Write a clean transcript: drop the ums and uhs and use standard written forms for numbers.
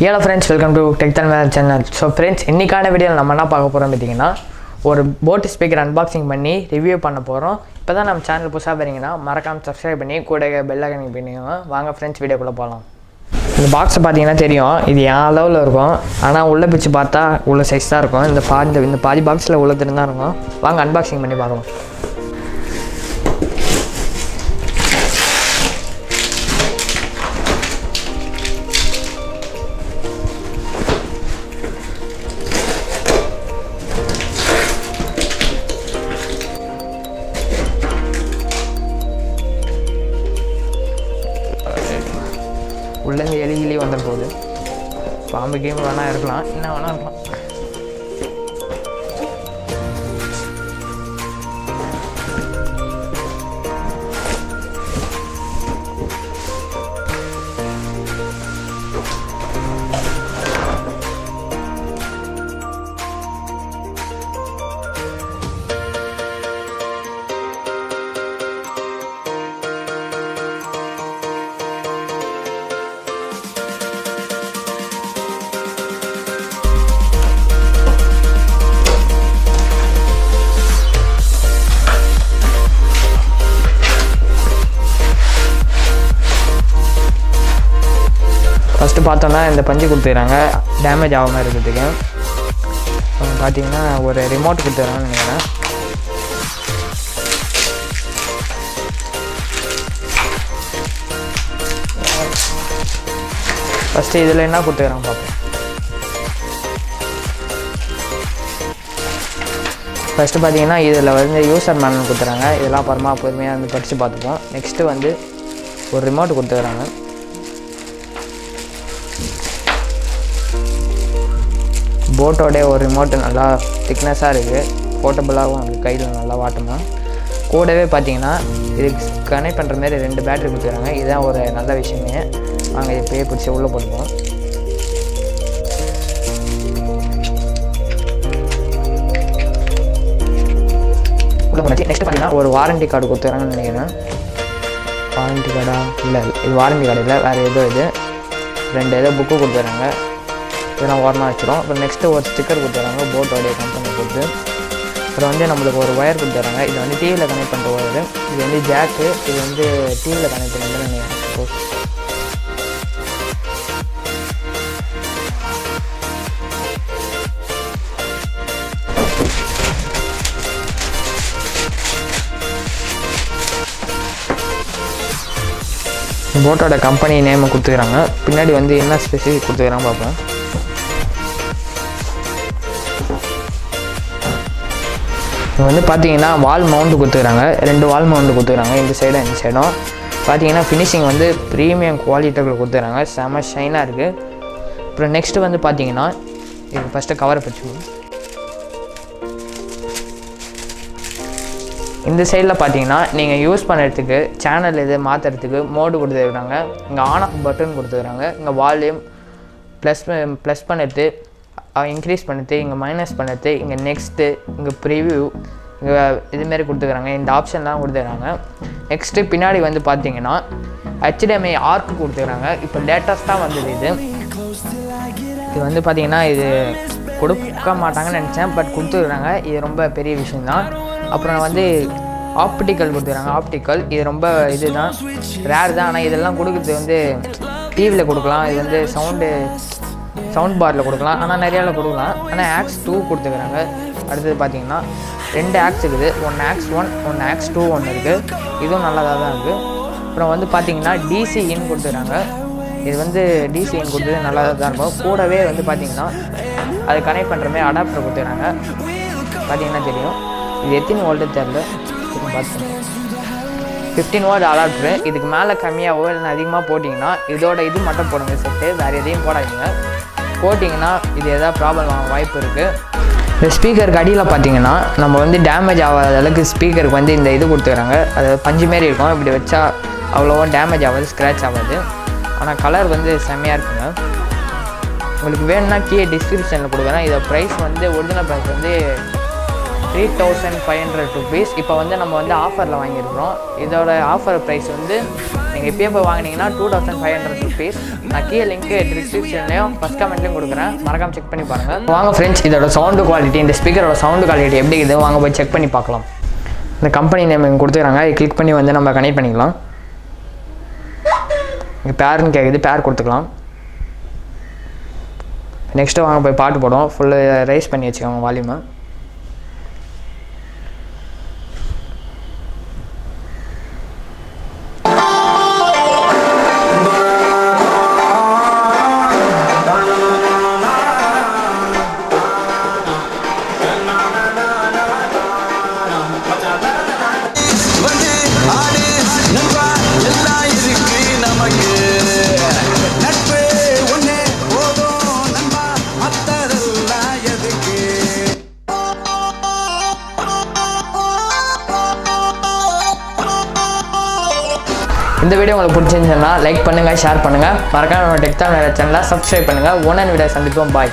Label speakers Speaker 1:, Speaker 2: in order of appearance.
Speaker 1: Hello friends, welcome to Tech Tanmar channel. So friends, இன்னைக்கான வீடியோல நம்ம என்ன பார்க்க போறோம் பாத்தீங்கன்னா ஒரு போட் ஸ்பீக்கர் அன்பாக்சிங் பண்ணி ரிவ்யூ பண்ண போறோம். இப்போதான் நம்ம சேனல் புதுசா பாத்தீங்கன்னா மறக்காம Subscribe பண்ணி கூடவே பெல் ஐகான் கிளிக் பண்ணிக்கோங்க. வாங்க ஃப்ரெண்ட்ஸ் வீடியோக்குள்ள போலாம். இந்த பாக்ஸ் பாத்தீங்கன்னா தெரியும் இது என் அளவுல இருக்கும். ஆனா உள்ள பிச்சு பார்த்தா உள்ள சைஸ் தான் இருக்கும். இந்த பாதி பாக்ஸ்ல உள்ள தெரிஞ்சா இருக்கும். வாங்க அன்பாக்சிங் பண்ணி பார்க்கலாம். உள்ளே எலி வந்த போது பாம்பு கேம் வேணா இருக்கலாம், என்ன வேணா இருக்கலாம். ஃபஸ்ட்டு பார்த்தோன்னா இந்த பஞ்சு கொடுத்துக்கிறாங்க டேமேஜ் ஆகாமல் இருக்கிறதுக்கு. பார்த்தீங்கன்னா ஒரு ரிமோட் கொடுத்துக்கிறாங்கன்னு நினைக்கிறேன். ஃபஸ்ட்டு இதில் என்ன கொடுத்துக்கிறாங்க பார்ப்போம். ஃபஸ்ட்டு பார்த்தீங்கன்னா இதில் வந்து யூசர் மேனுவல் கொடுத்துறாங்க. இதெல்லாம் அப்புறமா பொறுமையாக வந்து படித்து பார்த்துப்போம். நெக்ஸ்ட்டு வந்து ஒரு ரிமோட் கொடுத்துக்கிறாங்க. போட்டோடைய ஒரு ரிமோட்டு நல்லா திக்னஸாக இருக்குது, போர்ட்டபுளாகவும் இருக்குது, கையில் நல்லா வாட்டமாக. கூடவே பார்த்தீங்கன்னா இதுக்கு கனெக்ட் பண்ணுற மாதிரி 2 பேட்டரி கொடுத்துருக்காங்க. இதுதான் ஒரு நல்ல விஷயமே. நாங்கள் இப்போயே பிடிச்சி உள்ளே போடுவோம். உள்ளே போச்சு. நெக்ஸ்ட் பார்த்தீங்கன்னா ஒரு வாரண்டி கார்டு கொடுத்துறாங்கன்னு நினைக்கிறேன். வாரண்டி கார்டா? இல்லை, இது வாரண்டி கார்டு இல்லை, வேறு ஏதோ இது 2 புக்கு கொடுத்துறாங்க. இதெல்லாம் ஓரமாக வச்சிடும். அப்புறம் நெக்ஸ்ட்டு ஒரு ஸ்டிக்கர் கொடுத்துறாங்க போட்டோடைய கம்பெனி கொடுத்து. அப்புறம் வந்து நம்மளுக்கு ஒரு ஒயர் கொடுத்துறாங்க. இது வந்து டிவியில் கனெக்ட் பண்ணுற ஒயரு. இது வந்து ஜாக்கு. இது வந்து டிவியில் கனெக்ட் பண்ணுறது சப்போஸ். போட்டோட கம்பெனி நேமை கொடுத்துக்கிறாங்க. பின்னாடி வந்து என்ன ஸ்பெசிஃபிக் கொடுத்துக்கிறாங்க பார்ப்போம். இது வந்து பார்த்தீங்கன்னா வால் மவுண்ட் கொடுத்துக்கிறாங்க. 2 வால் மவுண்ட் கொடுத்துக்கிறாங்க, இந்த சைடும் இந்த சைடும். பார்த்தீங்கன்னா ஃபினிஷிங் வந்து ப்ரீமியம் குவாலிட்டியில் கொடுத்துக்கிறாங்க. செம ஷைனாக இருக்குது. அப்புறம் நெக்ஸ்ட்டு வந்து பார்த்தீங்கன்னா இது ஃபஸ்ட்டு கவரை பிடிச்சிக்கணும். இந்த சைடில் பார்த்தீங்கன்னா நீங்கள் யூஸ் பண்ணுறதுக்கு சேனல் இது மாற்றுறதுக்கு மோடு கொடுத்துருக்குறாங்க. இங்கே ஆன் ஆஃப் பட்டன் கொடுத்துருக்குறாங்க. இங்கே வால்யூம் ப்ளஸ் பண்ணுறது, இன்க்ரீஸ் பண்ணுறது, இங்கே மைனஸ் பண்ணுறது, இங்கே நெக்ஸ்ட்டு, இங்கே ப்ரிவ்யூ, இங்கே இதுமாரி கொடுத்துக்கிறாங்க. இந்த ஆப்ஷன்லாம் கொடுத்துக்கிறாங்க. நெக்ஸ்ட்டு பின்னாடி வந்து பார்த்தீங்கன்னா HDMI ஆர்க் கொடுத்துக்கிறாங்க. இப்போ லேட்டஸ்ட்டாக வந்தது இது வந்து பார்த்தீங்கன்னா இது கொடுக்க மாட்டாங்கன்னு நினச்சேன், பட் கொடுத்துருக்குறாங்க. இது ரொம்ப பெரிய விஷயந்தான். அப்புறம் வந்து ஆப்டிக்கல் கொடுத்துக்கிறாங்க. ஆப்டிக்கல் இது ரொம்ப இதுதான், ரேர் தான். ஆனால் இதெல்லாம் கொடுக்குறது வந்து டிவியில் கொடுக்கலாம். இது வந்து சவுண்ட் பாரில் கொடுக்கலாம், ஆனால் நிறையாவில் கொடுக்கலாம். ஆனால் ஆக்ஸ் 2 கொடுத்துக்கிறாங்க. அடுத்தது பார்த்தீங்கன்னா 2 ஆக்ஸ் இருக்குது. 1 ஆக்ஸ் 1, 1 ஆக்ஸ் 2 ஒன்று இருக்குது. இதுவும் நல்லதாக தான் இருக்குது. அப்புறம் வந்து பார்த்தீங்கன்னா டிசி இன் கொடுத்துக்கிறாங்க. இது வந்து டிசி இன் கொடுத்தது நல்லா தான் இருக்கும். கூடவே வந்து பார்த்தீங்கன்னா அது கனெக்ட் பண்ணுற மாதிரி அடாப்டர் கொடுத்துக்கிறாங்க. பார்த்தீங்கன்னா தெரியும். இது எத்தனை வோல்ட்டு தெரியல, பார்த்துக்கோங்க. 15 வாட் அடாப்டரு. இதுக்கு மேலே கம்மியாகவோ இல்லைன்னா அதிகமாக போட்டிங்கன்னா இதோட இது மட்டும் போடுங்க செட்டு, வேறு எதையும் போடாதீங்க. போட்டிங்கன்னா இது எதாவது ப்ராப்ளம் ஆக வாய்ப்பு இருக்குது. இந்த ஸ்பீக்கருக்கு அடியில் பார்த்தீங்கன்னா நம்ம வந்து டேமேஜ் ஆகாத அளவுக்கு ஸ்பீக்கருக்கு வந்து இந்த இது கொடுத்துக்கிறாங்க. அது பஞ்சு மாரி இருக்கும். இப்படி வச்சா அவ்வளோவா டேமேஜ் ஆகாது, ஸ்க்ராட்ச் ஆகாது. ஆனால் கலர் வந்து செம்மையாக இருக்குங்க. உங்களுக்கு வேணும்னா கீழே டிஸ்கிரிப்ஷனில் கொடுக்குறேன். இதோட ப்ரைஸ் வந்து ஒரிஜினல் ப்ரைஸ் வந்து 3500 rupees. இப்போ வந்து நம்ம வந்து ஆஃபரில் வாங்கியிருக்கிறோம். இதோட ஆஃபர் ப்ரைஸ் வந்து நீங்கள் இப்போயே போய் வாங்கினீங்கன்னா 2500 rupees. நான் கீழே லிங்க் டிஸ்கிரிப்ஷன்லையும் ஃபஸ்ட் கமெண்ட்லையும் கொடுக்குறேன், மறக்காம செக் பண்ணி பாருங்கள். வாங்க ஃப்ரெண்ட்ஸ், இதோட சவுண்டு குவாலிட்டி, இந்த ஸ்பீக்கரோட சவுண்டு குவாலிட்டி எப்படி இருக்குது வாங்க போய் செக் பண்ணி பார்க்கலாம். இந்த கம்பெனி நேம் இங்கே கொடுத்துக்கிறாங்க, இது கிளிக் பண்ணி வந்து நம்ம கனெக்ட் பண்ணிக்கலாம். இங்கே பேருன்னு கேட்குது, பேர் கொடுத்துக்கலாம். நெக்ஸ்ட்டு வாங்க போய் பாட்டு போடுவோம். ஃபுல்லு ரைஸ் பண்ணி வச்சுக்கோங்க வால்யூமை. இந்த வீடியோ உங்களுக்கு பிடிச்சிருந்துச்சுன்னா லைக் பண்ணுங்கள், ஷேர் பண்ணுங்கள், மறக்காம நம்ம டெக்டால் சேனலை சப்ஸ்கிரைப் பண்ணுங்கள். ஒன் வீடியோ சந்திப்போம். பாய்.